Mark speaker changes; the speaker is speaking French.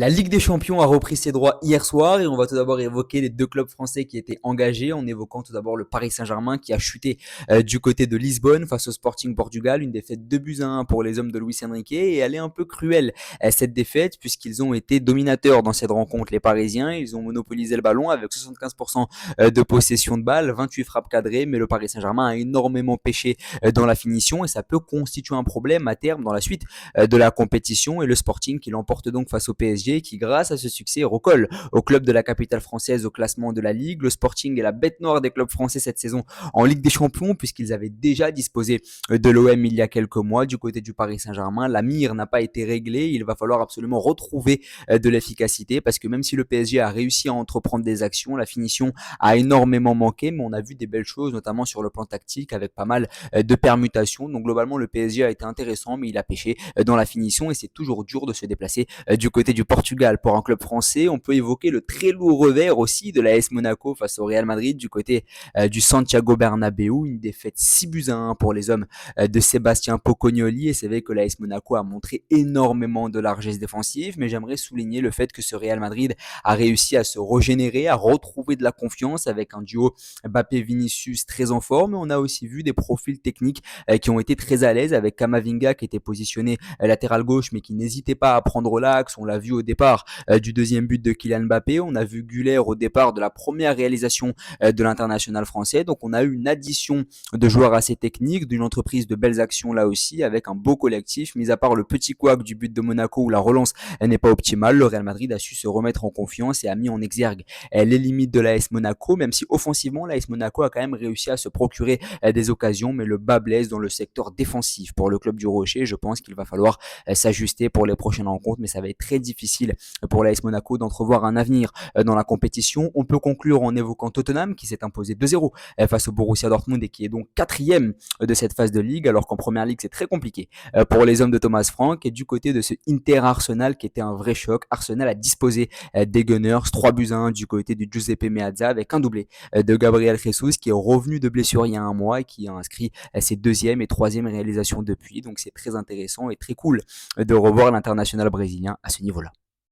Speaker 1: La Ligue des Champions a repris ses droits hier soir et on va tout d'abord évoquer les deux clubs français qui étaient engagés en évoquant tout d'abord le Paris Saint-Germain qui a chuté du côté de Lisbonne face au Sporting Portugal, une défaite 2-1 pour les hommes de Luis Enrique et elle est un peu cruelle cette défaite puisqu'ils ont été dominateurs dans cette rencontre. Les Parisiens, ils ont monopolisé le ballon avec 75% de possession de balle, 28 frappes cadrées, mais le Paris Saint-Germain a énormément pêché dans la finition et ça peut constituer un problème à terme dans la suite de la compétition et le Sporting qui l'emporte donc face au PSG qui grâce à ce succès recolle au club de la capitale française au classement de la Ligue. Le Sporting est la bête noire des clubs français cette saison en Ligue des Champions puisqu'ils avaient déjà disposé de l'OM il y a quelques mois du côté du Paris Saint-Germain. La mire n'a pas été réglée, il va falloir absolument retrouver de l'efficacité parce que même si le PSG a réussi à entreprendre des actions, la finition a énormément manqué, mais on a vu des belles choses notamment sur le plan tactique avec pas mal de permutations. Donc globalement le PSG a été intéressant mais il a pêché dans la finition et c'est toujours dur de se déplacer du côté du Portugal. Pour un club français, on peut évoquer le très lourd revers aussi de l'AS Monaco face au Real Madrid du côté du Santiago Bernabéu, une défaite 6-1 pour les hommes de Sébastien Pocognoli et c'est vrai que l'AS Monaco a montré énormément de largesse défensive, mais j'aimerais souligner le fait que ce Real Madrid a réussi à se régénérer, à retrouver de la confiance avec un duo Mbappé-Vinicius très en forme. On a aussi vu des profils techniques qui ont été très à l'aise avec Kamavinga qui était positionné latéral gauche mais qui n'hésitait pas à prendre l'axe. On l'a vu au départ du deuxième but de Kylian Mbappé, on a vu Güler au départ de la première réalisation de l'international français. Donc on a eu une addition de joueurs assez techniques, d'une entreprise de belles actions là aussi avec un beau collectif. Mis à part le petit couac du but de Monaco où la relance n'est pas optimale, le Real Madrid a su se remettre en confiance et a mis en exergue les limites de l'AS Monaco, même si offensivement l'AS Monaco a quand même réussi à se procurer des occasions, mais le bas blesse dans le secteur défensif pour le club du Rocher. Je pense qu'il va falloir s'ajuster pour les prochaines rencontres, mais ça va être très difficile pour l'AS Monaco d'entrevoir un avenir dans la compétition. On peut conclure en évoquant Tottenham qui s'est imposé 2-0 face au Borussia Dortmund et qui est donc quatrième de cette phase de ligue, alors qu'en première ligue c'est très compliqué pour les hommes de Thomas Frank. Et du côté de ce Inter Arsenal qui était un vrai choc, Arsenal a disposé des Gunners 3-1 du côté du Giuseppe Meazza avec un doublé de Gabriel Jesus qui est revenu de blessure il y a un mois et qui a inscrit ses deuxième et troisième réalisations depuis. Donc c'est très intéressant et très cool de revoir l'international brésilien à ce niveau-là.